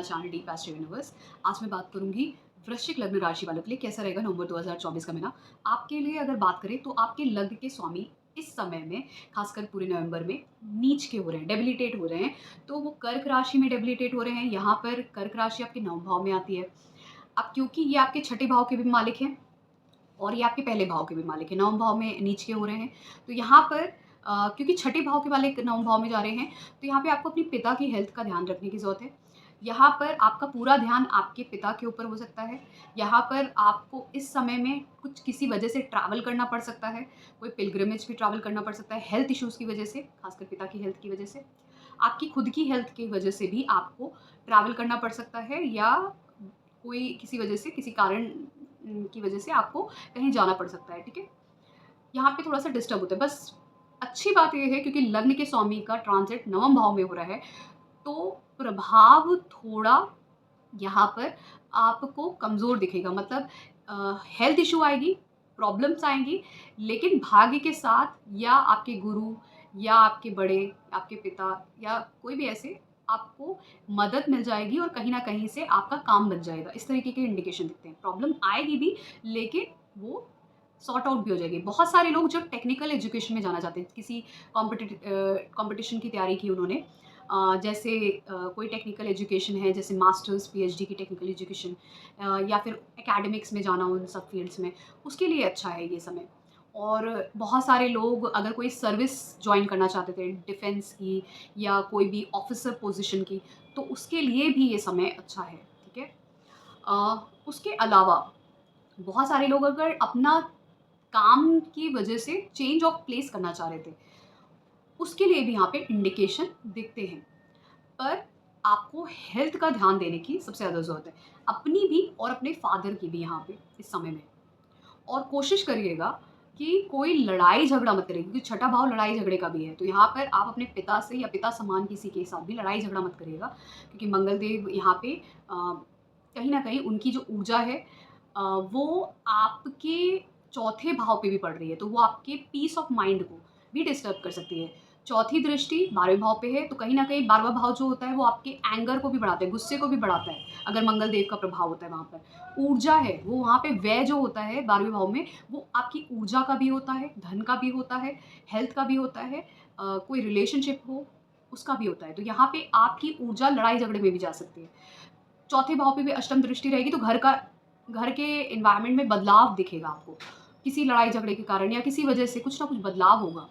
My channel Deep Astro universe. आज मैं बात करूंगी वृश्चिक लग्न राशि वालों के लिए कैसा रहेगा नवंबर 2024 का महीना। आपके लिए अगर बात करें तो आपके लग्न के स्वामी इस समय में, खासकर पूरे नवंबर में नीच के हो रहे हैं, डेबिलिटेट हो रहे हैं। तो वो कर्क राशि में डेबिलिटेट हो रहे हैं। यहाँ पर कर्क राशि आपके नवम भाव में आती है। अब क्योंकि ये आपके छठे भाव के भी मालिक हैं और ये आपके पहले भाव के भी मालिक हैं, नवम भाव में नीच के हो रहे हैं। तो यहाँ पर क्योंकि छठे भाव के वाले नवम भाव में जा रहे हैं, तो यहाँ पे आपको अपनी पिता की हेल्थ का ध्यान रखने की ज़रूरत है। यहाँ पर आपका पूरा ध्यान आपके पिता के ऊपर हो सकता है। यहाँ पर आपको इस समय में कुछ किसी वजह से ट्रैवल करना पड़ सकता है, कोई पिलग्रिमेज भी ट्रैवल करना पड़ सकता है हेल्थ इश्यूज़ की वजह से, खासकर पिता की हेल्थ की वजह से। आपकी खुद की हेल्थ की वजह से भी आपको ट्रैवल करना पड़ सकता है, या कोई किसी वजह से, किसी कारण की वजह से आपको कहीं जाना पड़ सकता है। ठीक है, यहाँ पे थोड़ा सा डिस्टर्ब होता है। बस अच्छी बात यह है क्योंकि लग्न के स्वामी का ट्रांजिट नवम भाव में हो रहा है, तो प्रभाव थोड़ा यहाँ पर आपको कमज़ोर दिखेगा। मतलब हेल्थ इशू आएगी, प्रॉब्लम्स आएंगी, लेकिन भाग्य के साथ, या आपके गुरु, या आपके बड़े, आपके पिता, या कोई भी ऐसे आपको मदद मिल जाएगी और कहीं ना कहीं से आपका काम बन जाएगा। इस तरीके के इंडिकेशन दिखते हैं। प्रॉब्लम आएगी भी, लेकिन वो सॉर्ट आउट भी हो जाएगी। बहुत सारे लोग जब टेक्निकल एजुकेशन में जाना चाहते हैं, किसी कॉम्पिटिशन की तैयारी की उन्होंने, जैसे कोई टेक्निकल एजुकेशन है, जैसे मास्टर्स पीएचडी की टेक्निकल एजुकेशन, या फिर एकेडमिक्स में जाना हो उन सब फील्ड्स में, उसके लिए अच्छा है ये समय। और बहुत सारे लोग अगर कोई सर्विस ज्वाइन करना चाहते थे, डिफेंस की या कोई भी ऑफिसर पोजीशन की, तो उसके लिए भी ये समय अच्छा है। ठीक है, उसके अलावा बहुत सारे लोग अगर अपना काम की वजह से चेंज ऑफ प्लेस करना चाह रहे थे, उसके लिए भी यहाँ पे इंडिकेशन दिखते हैं। पर आपको हेल्थ का ध्यान देने की सबसे ज़्यादा ज़रूरत है, अपनी भी और अपने फादर की भी यहाँ पे इस समय में। और कोशिश करिएगा कि कोई लड़ाई झगड़ा मत करिए, क्योंकि छठा भाव लड़ाई झगड़े का भी है। तो यहाँ पर आप अपने पिता से या पिता समान किसी के साथ भी लड़ाई झगड़ा मत करिएगा, क्योंकि मंगल देव यहाँ पे कहीं ना कहीं उनकी जो ऊर्जा है वो आपके चौथे भाव पे भी पड़ रही है, तो वो आपके पीस ऑफ माइंड को भी डिस्टर्ब कर सकती है। चौथी दृष्टि 12वें भाव पे है, तो कहीं ना कहीं 12वां भाव जो होता है वो आपके एंगर को भी बढ़ाता है, गुस्से को भी बढ़ाता है। अगर मंगल देव का प्रभाव होता है, वहाँ पर ऊर्जा है, वो वहाँ पे व्यय जो होता है 12वें भाव में, वो आपकी ऊर्जा का भी होता है, धन का भी होता है, हेल्थ का भी होता है, कोई रिलेशनशिप हो उसका भी होता है। तो यहाँ पे आपकी ऊर्जा लड़ाई झगड़े में भी जा सकती है। चौथे भाव पे भी अष्टम दृष्टि रहेगी, तो घर के एनवायरनमेंट में बदलाव दिखेगा आपको, किसी लड़ाई झगड़े के कारण या किसी वजह से कुछ ना कुछ बदलाव होगा।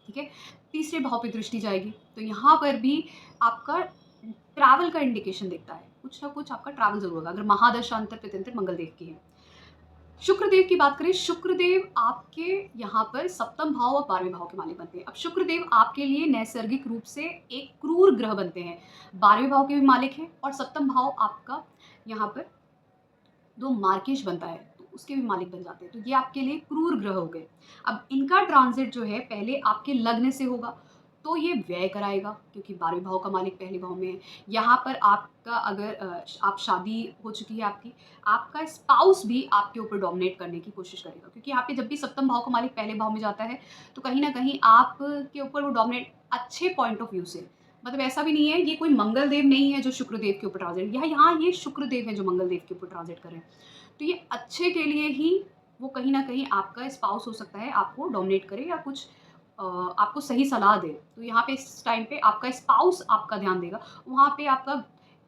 ठीक है, तीसरे भाव पे दृष्टि जाएगी, तो यहाँ पर भी आपका ट्रैवल का इंडिकेशन दिखता है, कुछ ना कुछ आपका ट्रैवल जरूर होगा अगर महादशांतर पितंतर मंगल देव की है। शुक्रदेव की बात करें, शुक्रदेव आपके यहाँ पर सप्तम भाव और 12वें भाव के मालिक बनते हैं। अब शुक्रदेव आपके लिए नैसर्गिक रूप से एक क्रूर ग्रह बनते हैं, 12वें भाव के भी मालिक हैं, और सप्तम भाव आपका यहाँ पर दो मार्केश बनता है, तो उसके भी मालिक बन जाते हैं। तो ये आपके लिए क्रूर ग्रह हो गए। अब इनका ट्रांजिट जो है पहले आपके लग्न से होगा, तो ये व्यय कराएगा, क्योंकि 12वें भाव का मालिक पहले भाव में है। यहाँ पर आपका अगर आप शादी हो चुकी है आपकी, आपका स्पाउस भी आपके ऊपर डोमिनेट करने की कोशिश करेगा, क्योंकि यहाँ पे जब भी सप्तम भाव का मालिक पहले भाव में जाता है, तो कहीं ना कहीं आपके ऊपर वो डोमिनेट अच्छे पॉइंट ऑफ व्यू से, मतलब ऐसा भी नहीं है, ये कोई मंगल देव नहीं है जो शुक्रदेव के ऊपर ट्रांजिट, यहाँ ये शुक्रदेव है जो मंगल देव के ऊपर ट्रांजिट कर रहे हैं। तो ये अच्छे के लिए ही वो कहीं ना कहीं आपका स्पाउस हो सकता है आपको डोमिनेट करे, या कुछ आपको सही सलाह दे। तो यहाँ पे इस टाइम पे आपका स्पाउस आपका ध्यान देगा, वहाँ पे आपका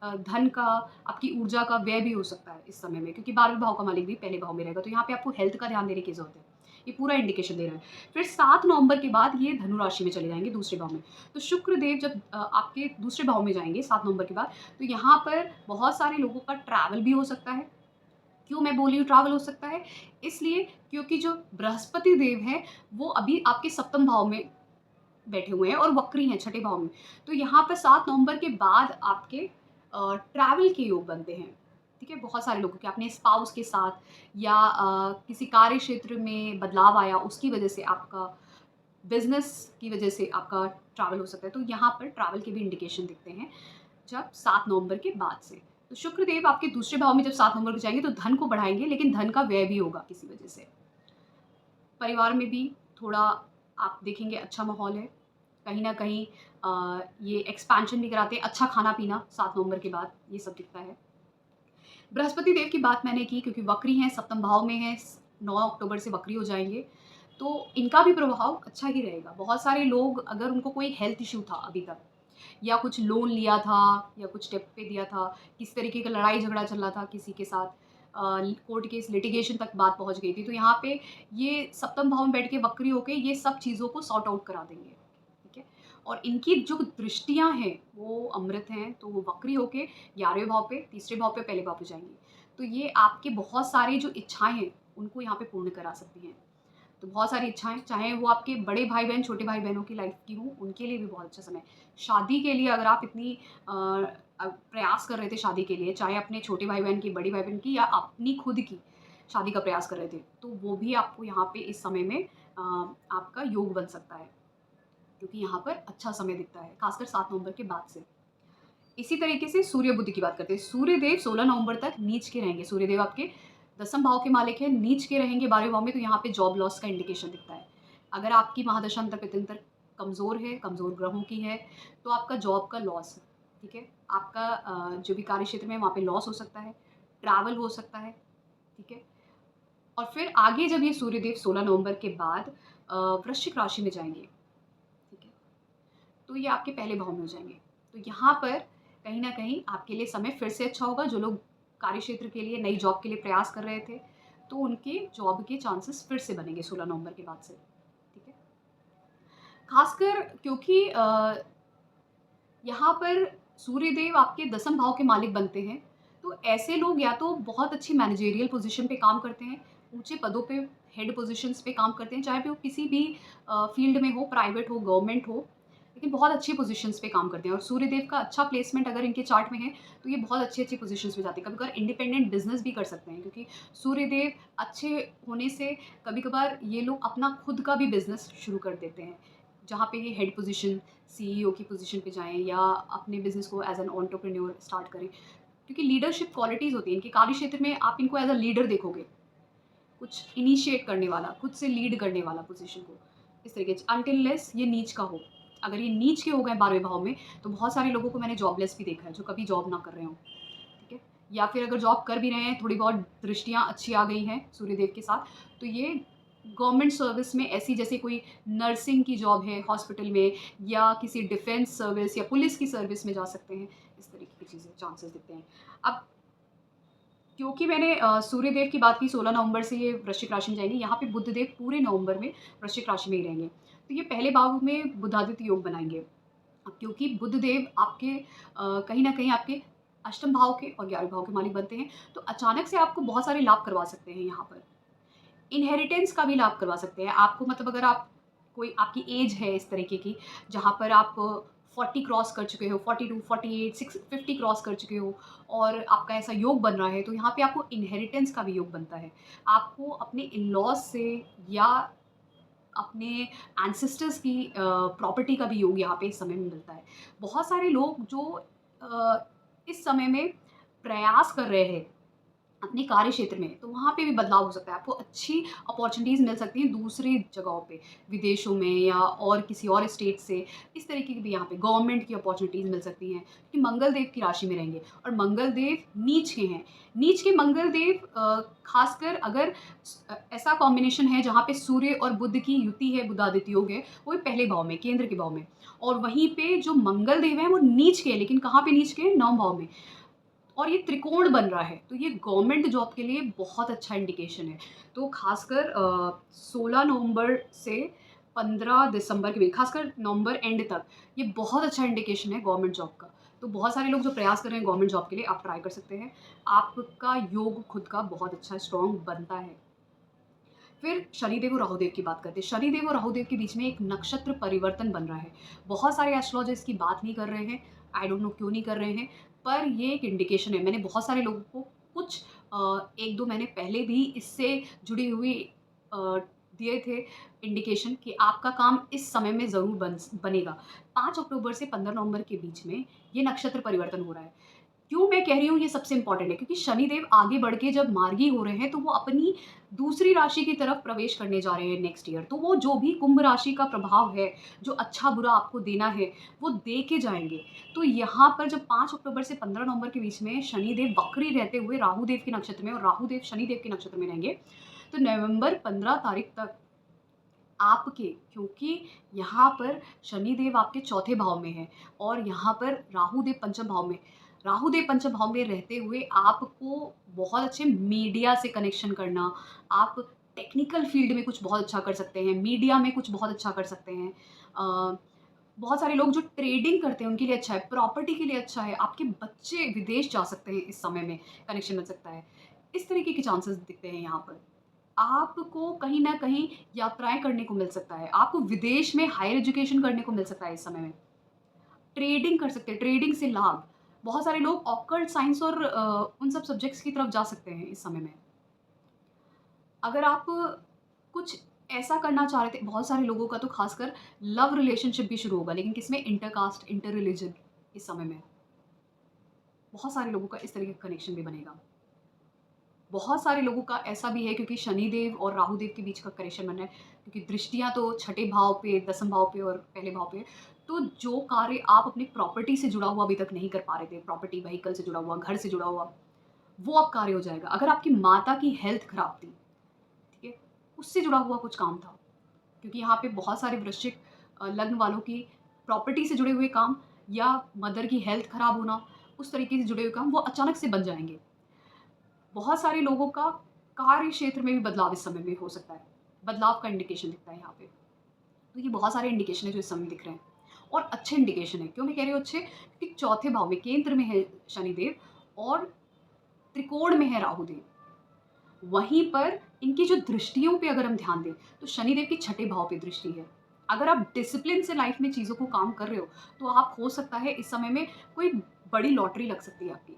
धन का, आपकी ऊर्जा का व्यय भी हो सकता है इस समय में, क्योंकि 12वें भाव का मालिक भी पहले भाव में रहेगा। तो यहाँ पे आपको हेल्थ का ध्यान देने की जरूरत है, ये पूरा इंडिकेशन दे रहा है। फिर 7 नवंबर के बाद ये धनु राशि में चले जाएंगे, दूसरे भाव में। तो शुक्रदेव जब आपके दूसरे भाव में जाएंगे 7 नवंबर के बाद, तो यहाँ पर बहुत सारे लोगों का ट्रैवल भी हो सकता है। क्यों मैं बोली हूँ ट्रैवल हो सकता है? इसलिए क्योंकि जो बृहस्पति देव है वो अभी आपके सप्तम भाव में बैठे हुए हैं और वक्री हैं छठे भाव में। तो यहाँ पर 7 नवंबर के बाद आपके ट्रैवल के योग बनते हैं। ठीक है, बहुत सारे लोगों के अपने स्पाउस के साथ, या किसी कार्य क्षेत्र में बदलाव आया, उसकी वजह से आपका बिजनेस की वजह से आपका ट्रैवल हो सकता है। तो यहाँ पर ट्रैवल के भी इंडिकेशन दिखते हैं जब 7 नवंबर के बाद से। तो शुक्रदेव आपके दूसरे भाव में जब 7 नवंबर को जाएंगे तो धन को बढ़ाएंगे, लेकिन धन का व्यय भी होगा किसी वजह से। परिवार में भी थोड़ा आप देखेंगे अच्छा माहौल है, कहीं न कहीं ये एक्सपेंशन भी कराते हैं, अच्छा खाना-पीना 7 नवंबर के बाद, ये सब दिखता है। बृहस्पति देव की बात मैंने की क्योंकि वक्री हैं, सप्तम भाव में हैं, 9 अक्टूबर से वक्री हो जाएँगे, तो इनका भी प्रभाव अच्छा ही रहेगा। बहुत सारे लोग अगर उनको कोई हेल्थ इश्यू था अभी तक या कुछ लोन लिया था या कुछ डेब्ट पे दिया था, किस तरीके का लड़ाई झगड़ा चल रहा था किसी के साथ, कोर्ट केस लिटिगेशन तक बात पहुँच गई थी, तो यहाँ पे ये सप्तम भाव में बैठ के वक्री होके ये सब चीज़ों को सॉर्ट आउट करा देंगे, ठीक है? और इनकी जो दृष्टियाँ हैं, वो अमृत हैं, तो वो वक्री होके 11वें भाव पे, तीसरे भाव पे, पहले भाव पे जाएँगी। तो ये आपकी बहुत सारी जो इच्छाएँ हैं, उनको यहाँ पे पूर्ण करा सकती हैं। तो बहुत सारी इच्छाएँ, चाहे वो आपके बड़े भाई-बहन, छोटे भाई-बहनों की लाइफ़ की हों, उनके लिए भी बहुत अच्छा समय है। शादी के लिए अगर आप इतनी प्रयास कर रहे थे शादी के लिए, चाहे अपने छोटे भाई-बहन की, बड़ी भाई-बहन की या अपनी खुद की शादी का प्रयास कर रहे थे, तो वो भी आपको यहाँ पे इस समय में आपका योग बन सकता है, क्योंकि यहाँ पर अच्छा समय दिखता है, खासकर 7 नवंबर के बाद से। इसी तरीके से सूर्य बुध की बात करते हैं। सूर्यदेव 16 नवंबर तक नीच के रहेंगे। सूर्यदेव आपके 10वें भाव के मालिक हैं, नीच के रहेंगे 12वें भाव में, तो यहाँ पे जॉब लॉस का इंडिकेशन दिखता है। अगर आपकी महादशा अंतर-पितंतर कमज़ोर है, कमज़ोर ग्रहों की है, तो आपका जॉब का लॉस है, ठीक है? आपका जो भी कार्य क्षेत्र में है, वहाँ पे लॉस हो सकता है, ट्रैवल हो सकता है, ठीक है? और फिर आगे जब ये सूर्यदेव 16 नवंबर के बाद वृश्चिक राशि में जाएँगे, ठीक है? तो ये आपके पहले भाव में हो जाएँगे। तो यहाँ पर कहीं न कहीं आपके लिए समय फिर से अच्छा होगा। जो लोग कार्य क्षेत्र के लिए, नई जॉब के लिए प्रयास कर रहे थे, तो उनके जॉब के चांसेस फिर से बनेंगे 16 नवंबर के बाद से, ठीक है? ख़ासकर क्योंकि यहाँ पर सूर्यदेव आपके 10वें भाव के मालिक बनते हैं, तो ऐसे लोग या तो बहुत अच्छी मैनेजरियल पोज़ीशन पे काम करते हैं, ऊँचे पदों पे, हेड पोज़ीशंस पे काम करते हैं, चाहे वो किसी भी फ़ील्ड में हो, प्राइवेट हो, गवर्नमेंट हो, लेकिन बहुत अच्छी पोज़ीशंस पे काम करते हैं और सूर्यदेव का अच्छा प्लेसमेंट अगर इनके चार्ट में है, तो ये बहुत अच्छी-अच्छी पोज़ीशंस पे जाते हैं। कभी-कभार इंडिपेंडेंट बिज़नेस भी कर सकते हैं क्योंकि सूर्यदेव अच्छे होने से कभी-कभार ये लोग अपना खुद का भी बिज़नेस शुरू कर देते हैं, जहाँ पे ये हेड पोज़ीशन, सीईओ की पोज़ीशन पे जाएँ या अपने बिज़नेस को एज़ एन एंटरप्रेन्योर स्टार्ट करें। क्योंकि लीडरशिप क्वालिटीज़ होती हैं, इनके कार्य क्षेत्र में आप इनको एज़ अ लीडर देखोगे, कुछ इनिशिएट करने वाला, खुद से लीड करने वाला पोज़ीशन को, इस तरीके से अनटिल अनलेस ये नीच का हो। अगर ये नीच के हो गए 12वें भाव में, तो बहुत सारे लोगों को मैंने जॉबलेस भी देखा है, जो कभी जॉब ना कर रहे हों, ठीक है? या फिर अगर जॉब कर भी रहे हैं, थोड़ी बहुत दृष्टियाँ अच्छी आ गई हैं सूर्यदेव के साथ, तो ये गवर्नमेंट सर्विस में ऐसी जैसे कोई नर्सिंग की जॉब है हॉस्पिटल में या किसी डिफेंस सर्विस या पुलिस की सर्विस में जा सकते हैं, इस तरीके की चीज़ें चांसेस दिखते हैं। अब क्योंकि मैंने सूर्यदेव की बात की 16 नवंबर से ये वृश्चिक राशि में जाएँगे, यहाँ पे बुधदेव पूरे नवंबर में वृश्चिक राशि में ही रहेंगे। तो ये पहले भाव में बुधादित्य योग बनाएँगे। अब क्योंकि बुधदेव आपके कहीं न कहीं आपके अष्टम भाव के और 11वें भाव के मालिक बनते हैं, तो अचानक से आपको बहुत सारे लाभ करवा सकते हैं यहाँ पर। इनहेरिटेंस का भी लाभ करवा सकते हैं। आपको मतलब अगर आप कोई आपकी एज है इस तरीके की, जहाँ पर आप 40 क्रॉस कर चुके हो, 42, 48, 50 क्रॉस कर चुके हो और आपका ऐसा योग बन रहा है, तो यहाँ पे आपको इनहेरिटेंस का भी योग बनता है। आपको अपने इन-लॉज़ से या अपने एंसेस्टर्स की प्रॉपर्टी का भी योग यहाँ पे इस समय में मिलता है। बहुत सारे लोग जो इस समय में प्रयास कर रहे हैं अपने कार्य क्षेत्र में, तो वहाँ पे भी बदलाव हो सकता है। आपको अच्छी अपॉर्च्युनिटीज़ मिल सकती हैं दूसरी जगहों पे, विदेशों में या और किसी और स्टेट से, इस तरीके की भी यहाँ पे गवर्नमेंट की अपॉर्च्युनिटीज़ मिल सकती हैं, क्योंकि मंगल देव की राशि में रहेंगे और मंगल देव नीच के हैं। नीच के मंगल देव खासकर अगर ऐसा कॉम्बिनेशन है जहाँ पे सूर्य और बुध की युति है, बुधादित्य योग है, वो भी पहले भाव में, केंद्र के भाव में और वहीं पे जो मंगल देव हैं, वो नीच के हैं, लेकिन कहाँ पे नीच के हैं? 9 भाव में। और ये त्रिकोण बन रहा है, तो ये गवर्नमेंट जॉब के लिए बहुत अच्छा इंडिकेशन है। तो ख़ासकर 16 नवंबर से 15 दिसंबर के बीच, ख़ासकर नवंबर एंड तक, ये बहुत अच्छा इंडिकेशन है गवर्नमेंट जॉब का। तो बहुत सारे लोग जो प्रयास कर रहे हैं गवर्नमेंट जॉब के लिए, आप ट्राई कर सकते हैं। आपका योग खुद का बहुत अच्छा स्ट्रॉन्ग बनता है। फिर शनिदेव और राहुदेव की बात करते हैं। शनिदेव और राहुदेव के बीच में एक नक्षत्र परिवर्तन बन रहा है। बहुत सारे एस्ट्रोलॉजर इसकी बात नहीं कर रहे हैं, आई डोंट नो क्यों नहीं कर रहे हैं, पर ये एक इंडिकेशन है। मैंने बहुत सारे लोगों को कुछ 1-2 महीने पहले भी इससे जुड़ी हुई अ, दिए थे इंडिकेशन कि आपका काम इस समय में ज़रूर बनेगा। 5 अक्टूबर से 15 नवंबर के बीच में ये नक्षत्र परिवर्तन हो रहा है। क्यों मैं कह रही हूँ ये सबसे इम्पोर्टेंट है, क्योंकि शनिदेव आगे बढ़ के जब मार्गी हो रहे हैं तो वो अपनी दूसरी राशि की तरफ प्रवेश करने जा रहे हैं नेक्स्ट ईयर। तो वो जो भी कुंभ राशि का प्रभाव है, जो अच्छा बुरा आपको देना है, वो दे के जाएंगे। तो यहाँ पर जब 5 अक्टूबर से 15 नवंबर के बीच में शनिदेव वक्री रहते हुए राहु देव के नक्षत्र में और राहु देव शनिदेव के नक्षत्र में रहेंगे, तो नवंबर 15 तारीख तक आपके, क्योंकि यहाँ पर शनिदेव आपके चौथे भाव में है और यहाँ पर राहुदेव पंचम भाव में, राहुदेव पंचम भाव में रहते हुए आपको बहुत अच्छे मीडिया से कनेक्शन करना, आप टेक्निकल फील्ड में कुछ बहुत अच्छा कर सकते हैं, मीडिया में कुछ बहुत अच्छा कर सकते हैं। बहुत सारे लोग जो ट्रेडिंग करते हैं उनके लिए अच्छा है, प्रॉपर्टी के लिए अच्छा है, आपके बच्चे विदेश जा सकते हैं, इस समय में कनेक्शन मिल सकता है। इस तरीके के चांसेस दिखते हैं यहाँ पर। आपको कहीं न कहीं यात्राएँ करने को मिल सकता है, आपको विदेश में हायर एजुकेशन करने को मिल सकता है इस समय में। ट्रेडिंग कर सकते हैं, ट्रेडिंग से लाभ। बहुत सारे लोग ऑकल्ट साइंस और उन सब सब्जेक्ट्स की तरफ जा सकते हैं इस समय में। अगर आप कुछ ऐसा करना चाह रहे थे, बहुत सारे लोगों का तो खासकर लव रिलेशनशिप भी शुरू होगा, लेकिन किसमें? इंटरकास्ट, इंटर रिलीजन इस समय में। बहुत सारे लोगों का इस तरह का कनेक्शन भी बनेगा। बहुत सारे लोगों का ऐसा भी है, क्योंकि शनिदेव और राहुदेव के बीच का कनेक्शन बन रहा है, क्योंकि दृष्टियाँ तो छठे भाव पे, दसम भाव पे और पहले भाव पे है। तो जो कार्य आप अपनी प्रॉपर्टी से जुड़ा हुआ अभी तक नहीं कर पा रहे थे, प्रॉपर्टी, व्हीकल से जुड़ा हुआ, घर से जुड़ा हुआ, वो अब कार्य हो जाएगा। अगर आपकी माता की हेल्थ खराब थी, ठीक है, उससे जुड़ा हुआ कुछ काम था, क्योंकि यहाँ पे बहुत सारे वृश्चिक लग्न वालों की प्रॉपर्टी से जुड़े हुए काम या मदर की हेल्थ खराब होना, उस तरीके से जुड़े हुए काम वो अचानक से बन जाएंगे। बहुत सारे लोगों का कार्य क्षेत्र में भी बदलाव इस समय में हो सकता है। बदलाव का इंडिकेशन दिखता है यहाँ पे। तो ये बहुत सारे इंडिकेशन है जो इस समय दिख रहे हैं और अच्छे इंडिकेशन है। क्यों मैं कह रही हूँ अच्छे? क्योंकि चौथे भाव में केंद्र में है शनिदेव और त्रिकोण में है राहुदेव। वहीं पर इनकी जो दृष्टियों पे अगर हम ध्यान दें, तो शनिदेव की छठे भाव पे दृष्टि है। अगर आप डिसिप्लिन से लाइफ में चीज़ों को काम कर रहे हो, तो आप, हो सकता है इस समय में कोई बड़ी लॉटरी लग सकती है आपकी।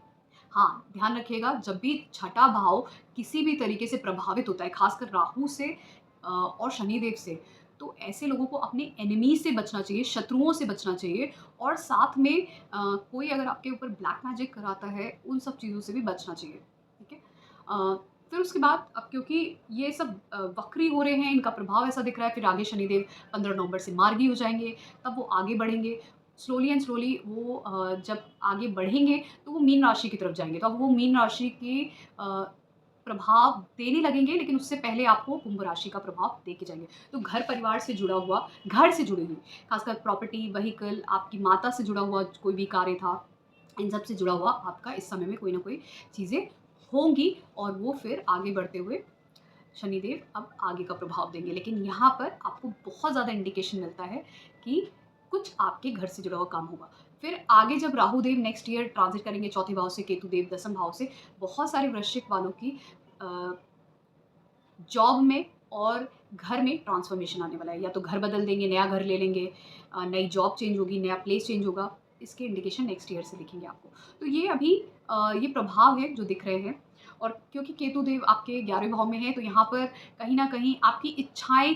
हाँ, ध्यान रखिएगा, जब भी छठा भाव किसी भी तरीके से प्रभावित होता है, खासकर राहु से और शनिदेव से, तो ऐसे लोगों को अपने एनिमी से बचना चाहिए, शत्रुओं से बचना चाहिए और साथ में कोई अगर आपके ऊपर ब्लैक मैजिक कराता है, उन सब चीज़ों से भी बचना चाहिए, ठीक है? फिर उसके बाद, अब क्योंकि ये सब वक्री हो रहे हैं, इनका प्रभाव ऐसा दिख रहा है, फिर आगे शनिदेव 15 नवंबर से मार्गी हो जाएँगे, तब वो आगे बढ़ेंगे। स्लोली एंड स्लोली वो जब आगे बढ़ेंगे तो वो मीन राशि की तरफ जाएँगे। तो अब वो मीन राशि के प्रभाव देने लगेंगे, लेकिन उससे पहले आपको कुंभ राशि का प्रभाव दे के जाएँगे। तो घर परिवार से जुड़ा हुआ, घर से जुड़ी हुई, खासकर प्रॉपर्टी, व्हीकल, आपकी माता से जुड़ा हुआ कोई भी कार्य था, इन सब से जुड़ा हुआ आपका इस समय में कोई ना कोई चीज़ें होंगी और वो फिर आगे बढ़ते हुए शनिदेव अब आगे का प्रभाव देंगे। लेकिन यहाँ पर आपको बहुत ज़्यादा इंडिकेशन मिलता है कि कुछ आपके घर से जुड़ा हुआ काम होगा। फिर आगे जब राहु देव नेक्स्ट ईयर ट्रांजिट करेंगे चौथे भाव से, केतु देव दसम भाव से, बहुत सारे वृश्चिक वालों की जॉब में और घर में ट्रांसफॉर्मेशन आने वाला है। या तो घर बदल देंगे, नया घर ले लेंगे, नई जॉब चेंज होगी, नया प्लेस चेंज होगा। इसके इंडिकेशन नेक्स्ट ईयर से दिखेंगे आपको। तो ये अभी ये प्रभाव है जो दिख रहे हैं। और क्योंकि केतु देव आपके 11वें भाव में है, तो यहाँ पर कहीं न कहीं आपकी इच्छाएँ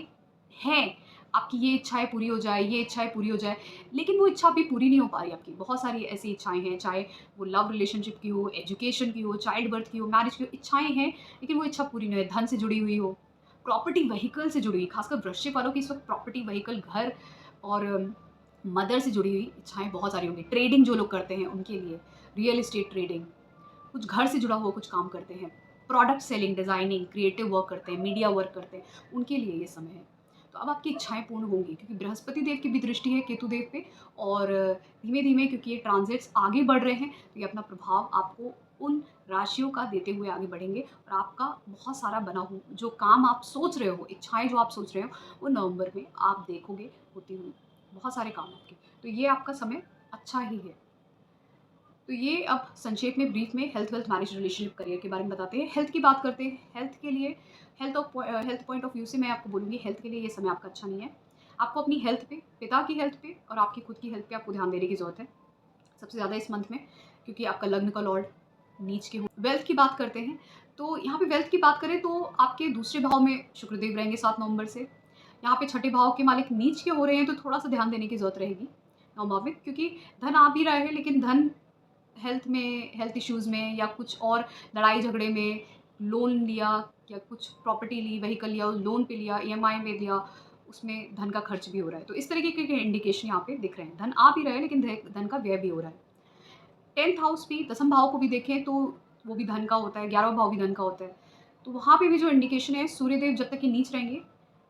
हैं, आपकी ये इच्छाएँ पूरी हो जाए, ये इच्छाएँ पूरी हो जाए, लेकिन वो इच्छा अभी पूरी नहीं हो पा रही आपकी। बहुत सारी ऐसी इच्छाएँ हैं, चाहे वो लव रिलेशनशिप की हो, एजुकेशन की हो, चाइल्ड बर्थ की हो, मैरिज की हो, इच्छाएँ हैं, लेकिन वो इच्छा पूरी नहीं हुई, धन से जुड़ी हुई हो, प्रॉपर्टी व्हीकल से जुड़ी हुई, खासकर वृश्चिक वालों की इस वक्त प्रॉपर्टी व्हीकल, घर और मदर से जुड़ी हुई इच्छाएँ बहुत सारी होंगी। ट्रेडिंग जो लोग करते हैं उनके लिए, रियल एस्टेट ट्रेडिंग, कुछ घर से जुड़ा हुआ कुछ काम करते हैं, product selling, designing, creative work करते हैं, मीडिया वर्क करते हैं, उनके लिए ये समय है। तो अब आपकी इच्छाएँ पूर्ण होंगी, क्योंकि बृहस्पति देव की भी दृष्टि है केतु देव पे और धीमे-धीमे, क्योंकि ये ट्रांजिट्स आगे बढ़ रहे हैं, तो ये अपना प्रभाव आपको उन राशियों का देते हुए आगे बढ़ेंगे और आपका बहुत सारा बना हो, जो काम आप सोच रहे हो, इच्छाएँ जो आप सोच रहे हो, वो नवंबर में आप देखोगे होती हुई, बहुत सारे काम आपके। तो ये आपका समय अच्छा ही है। तो ये अब संक्षेप में, ब्रीफ में health, wealth, marriage, relationship, career के बारे में बताते हैं। हेल्थ की बात करते हैं। हेल्थ के लिए, हेल्थ पॉइंट ऑफ व्यू से मैं आपको बोलूँगी, हेल्थ के लिए ये समय आपका अच्छा नहीं है। आपको अपनी हेल्थ पे, पिता की हेल्थ पे और आपकी खुद की हेल्थ पे आपको ध्यान देने की ज़रूरत है, सबसे ज़्यादा इस मंथ में, क्योंकि आपका लग्न का लॉर्ड नीच के हो। वेल्थ की बात करते हैं, तो यहाँ पे वेल्थ की बात करें तो आपके दूसरे भाव में शुक्रदेव रहेंगे 7 नवंबर से। यहाँ पे छठे भाव के मालिक नीच के हो रहे हैं, तो थोड़ा-सा ध्यान देने की ज़रूरत रहेगी नवम भाव में, क्योंकि धन आ भी रहा है, लेकिन धन हेल्थ इश्यूज़ में या कुछ और लड़ाई झगड़े में लोन लिया या कुछ प्रॉपर्टी ली, व्हीकल लिया, लोन पे लिया, ईएमआई में लिया, उसमें धन का खर्च भी हो रहा है। तो इस तरीके के इंडिकेशन यहाँ पे दिख रहे हैं। धन आ भी रहा है लेकिन धन का व्यय भी हो रहा है। 10th हाउस भी, दसम भाव को भी देखें तो वो भी धन का होता है, 11वां भाव भी धन का होता है। तो वहाँ पे भी जो इंडिकेशन है, सूर्यदेव जब तक कि नीच रहेंगे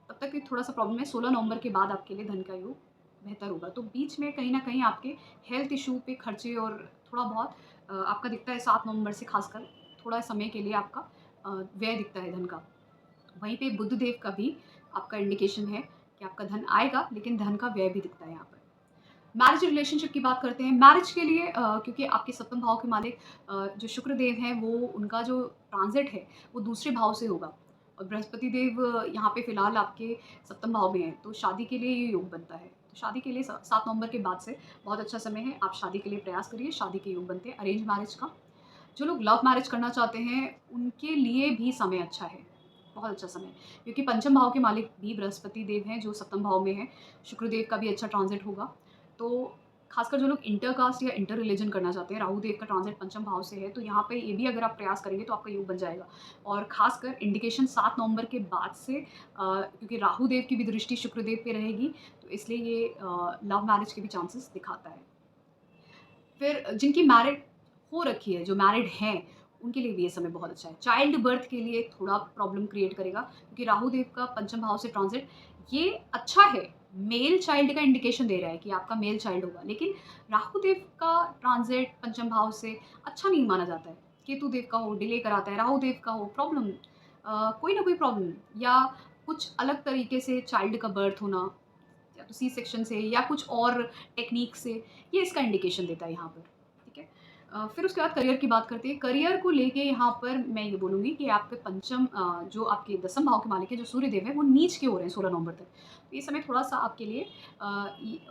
तब तक ये थोड़ा-सा प्रॉब्लम है। 16 नवंबर के बाद आपके लिए धन का योग बेहतर होगा। तो बीच में कहीं न कहीं आपके हेल्थ इश्यू पे खर्चे और थोड़ा बहुत आपका दिखता है 7 नवंबर से खासकर थोड़ा समय के लिए आपका व्यय दिखता है धन का। वहीं पे बुध देव का भी आपका इंडिकेशन है कि आपका धन आएगा लेकिन धन का व्यय भी दिखता है यहाँ पर। मैरिज रिलेशनशिप की बात करते हैं। मैरिज के लिए क्योंकि आपके सप्तम भाव के मालिक जो शुक्र देव हैं, वो उनका जो ट्रांज़िट है, वो दूसरे भाव से होगा और बृहस्पति देव यहाँ पे फ़िलहाल आपके सप्तम भाव में हैं, तो शादी के लिए ये योग बनता है। तो शादी के लिए 7 नवंबर के बाद से बहुत अच्छा समय है, आप शादी के लिए प्रयास करिए, शादी के योग बनते हैं। अरेंज मैरिज का, जो लोग लव मैरिज करना चाहते हैं, उनके लिए भी समय अच्छा है, बहुत अच्छा समय है। क्योंकि पंचम भाव के मालिक भी बृहस्पति देव हैं, जो सप्तम भाव में हैं, शुक्र देव का भी अच्छा ट्रांज़िट होगा। तो खासकर जो लोग इंटर कास्ट या इंटर रिलीजन करना चाहते हैं, राहु देव का ट्रांज़िट पंचम भाव से है, तो यहाँ पे ये भी अगर आप प्रयास करेंगे तो आपका योग बन जाएगा। और खासकर इंडिकेशन 7 नवंबर के बाद से क्योंकि राहु देव की भी दृष्टि शुक्र देव पे रहेगी, तो इसलिए ये लव मैरिज के भी चांसेस दिखाता है। फिर जिनकी मैरिड हो रखी है, जो मैरिड हैं, उनके लिए भी ये समय बहुत अच्छा है। चाइल्ड बर्थ के लिए थोड़ा प्रॉब्लम क्रिएट करेगा क्योंकि राहु देव का पंचम भाव से ट्रांज़िट ये अच्छा है, मेल चाइल्ड का इंडिकेशन दे रहा है कि आपका मेल चाइल्ड होगा। लेकिन राहु देव का ट्रांज़िट पंचम भाव से अच्छा नहीं माना जाता है। केतु देव का हो, डिले कराता है, राहु देव का हो, प्रॉब्लम कोई ना कोई प्रॉब्लम या कुछ अलग तरीके से चाइल्ड का बर्थ होना या तो सी सेक्शन से या कुछ और टेक्नीक से, ये इसका इंडिकेशन देता है यहाँ पर, ठीक है। फिर उसके बाद करियर की बात करते हैं। करियर को लेके यहाँ पर मैं ये बोलूँगी कि आपके पंचम जो आपके दसम भाव के मालिक है, जो सूर्यदेव है, वो नीच के हो रहे हैं 16 नवंबर तक। तो ये समय थोड़ा-सा आपके लिए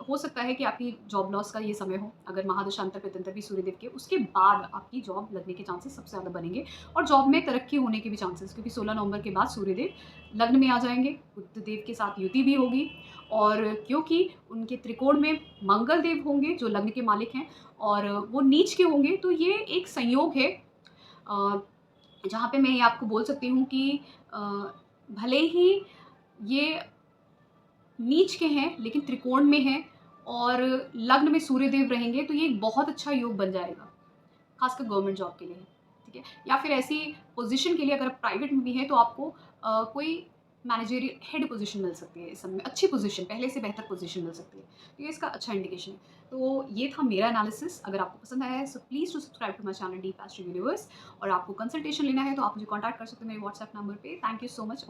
हो सकता है कि आपकी जॉब लॉस का ये समय हो, अगर महादशांतर प्रत्यंतर भी सूर्यदेव के, उसके बाद आपकी जॉब लगने के चांसेस सबसे ज़्यादा बनेंगे और जॉब में तरक्की होने के भी चांसेस, क्योंकि 16 नवंबर के बाद सूर्यदेव लग्न में आ जाएँगे, बुध देव के साथ युति भी होगी और क्योंकि उनके त्रिकोण में मंगल देव होंगे जो लग्न के मालिक हैं और वो नीच के होंगे, तो ये एक संयोग है जहाँ पे मैं ये आपको बोल सकती हूँ कि अ, भले ही ये नीच के हैं लेकिन त्रिकोण में हैं और लग्न में सूर्यदेव रहेंगे, तो ये एक बहुत अच्छा योग बन जाएगा, खासकर गवर्नमेंट जॉब के लिए, ठीक है? या फिर ऐसी पोज़ीशन के लिए अगर आप प्राइवेट में भी हैं तो आपको कोई मैनेजरियल हेड पोज़ीशन मिल सकती है इस समय में, अच्छी पोज़ीशन, पहले से बेहतर पोज़ीशन मिल सकती है। तो ये इसका अच्छा इंडिकेशन है। तो ये था मेरा एनालिसिस, अगर आपको पसंद आया है so please to subscribe to my channel Deep Astro Universe और आपको कंसल्टेशन लेना है तो आप मुझे कॉन्टैक्ट कर सकते हैं मेरे व्हाट्सएप नंबर पे। Thank you so much.